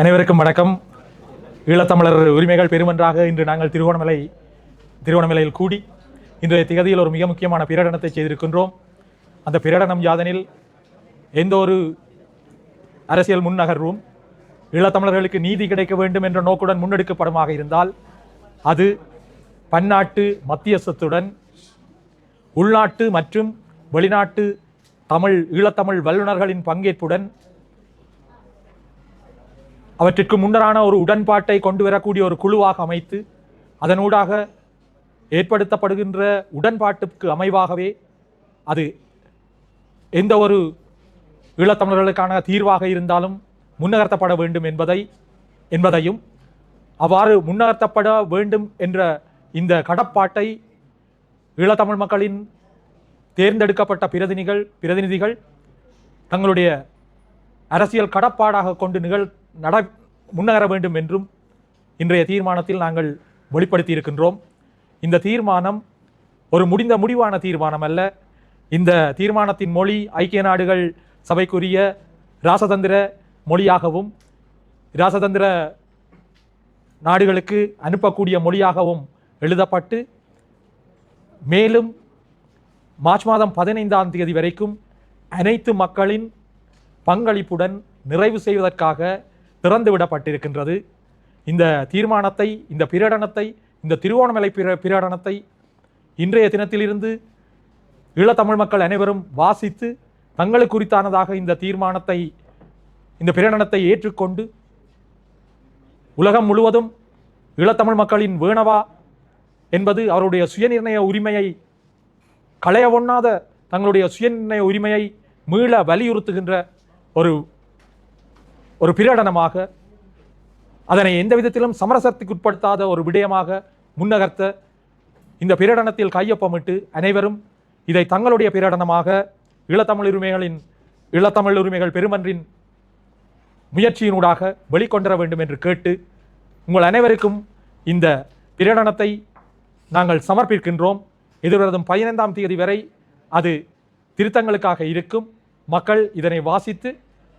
அனைவருக்கும் வணக்கம். ஈழத்தமிழர் உரிமைகள் பெருமன்றாக இன்று நாங்கள் திருகோணமலையில் கூடி இன்றைய திகதியில் ஒரு மிக முக்கியமான பிரகடனத்தை செய்திருக்கின்றோம். அந்த பிரகடனம் யாதெனில் எந்த ஒரு அரசியல் முன்னகர்வும் ஈழத்தமிழர்களுக்கு நீதி கிடைக்க வேண்டும் என்ற நோக்குடன் முன்னெடுக்கப்படுமாக இருந்தால் அது பன்னாட்டு மத்தியஸ்தத்துடன் உள்நாட்டு மற்றும் வெளிநாட்டு ஈழத்தமிழ் வல்லுநர்களின் பங்கேற்புடன் அவற்றிற்கு முன்னரான ஒரு உடன்பாட்டை கொண்டு வரக்கூடிய ஒரு குழுவாக அமைத்து அதனூடாக ஏற்படுத்தப்படுகின்ற உடன்பாட்டுக்கு அமைவாகவே அது எந்த ஒரு ஈழத்தமிழர்களுக்கான தீர்வாக இருந்தாலும் முன்னகர்த்தப்பட வேண்டும் என்பதையும் அவ்வாறு முன்னகர்த்தப்பட வேண்டும் என்ற இந்த கடப்பாட்டை ஈழத்தமிழ் மக்களின் தேர்ந்தெடுக்கப்பட்ட பிரதிநிதிகள் தங்களுடைய அரசியல் கடப்பாடாக கொண்டு முன்னகர வேண்டும் என்றும் இன்றைய தீர்மானத்தில் நாங்கள் வெளிப்படுத்தி இருக்கின்றோம். இந்த தீர்மானம் ஒரு முடிவான தீர்மானம் அல்ல. இந்த தீர்மானத்தின் மொழி ஐக்கிய நாடுகள் சபைக்குரிய இராசதந்திர மொழியாகவும் இராசதந்திர நாடுகளுக்கு அனுப்பக்கூடிய மொழியாகவும் எழுதப்பட்டு மேலும் மார்ச் மாதம் 15ஆம் தேதி வரைக்கும் அனைத்து மக்களின் பங்களிப்புடன் நிறைவு செய்வதற்காக திறந்துவிடப்பட்டிருக்கின்றது. இந்த தீர்மானத்தை, இந்த பிரகடனத்தை, இந்த திருகோணமலை பிரகடனத்தை இன்றைய தினத்திலிருந்து ஈழத்தமிழ் மக்கள் அனைவரும் வாசித்து தங்களுக்கு குறித்தானதாக இந்த பிரகடனத்தை ஏற்றுக்கொண்டு உலகம் முழுவதும் ஈழத்தமிழ் மக்களின் வேணவா என்பது அவருடைய சுயநிர்ணய உரிமையை களைய ஒண்ணாத தங்களுடைய சுயநிர்ணய உரிமையை மீள வலியுறுத்துகின்ற ஒரு பிரகடனமாக, அதனை எந்த விதத்திலும் சமரசத்துக்குட்படுத்தாத ஒரு விடயமாக முன்னகர்த்த இந்த பிரகடனத்தில் கையொப்பமிட்டு அனைவரும் இதை தங்களுடைய பிரகடனமாக ஈழத்தமிழ் உரிமைகள் பெருமன்றின் முயற்சியினூடாக வெளிக்கொண்டர வேண்டும் என்று கேட்டு உங்கள் அனைவருக்கும் இந்த பிரகடனத்தை நாங்கள் சமர்ப்பிக்கின்றோம். எதிர்வரும் 15ஆம் தேதி வரை அது திருத்தங்களுக்காக இருக்கும். மக்கள் இதனை வாசித்து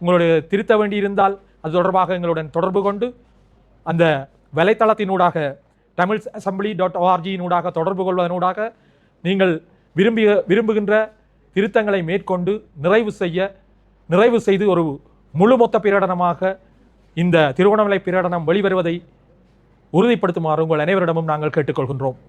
உங்களுடைய திருத்த வேண்டியிருந்தால் அது தொடர்பாக எங்களுடன் தொடர்பு கொண்டு அந்த வலைத்தளத்தினூடாக tamilsassembly.org தொடர்பு கொள்வதனூடாக நீங்கள் விரும்புகின்ற திருத்தங்களை மேற்கொண்டு நிறைவு செய்து ஒரு முழுமொத்த பிரகடனமாக இந்த திருகோணமலை பிரகடனம் வெளிவருவதை உறுதிப்படுத்துமாறு உங்கள் அனைவரிடமும் நாங்கள் கேட்டுக்கொள்கின்றோம்.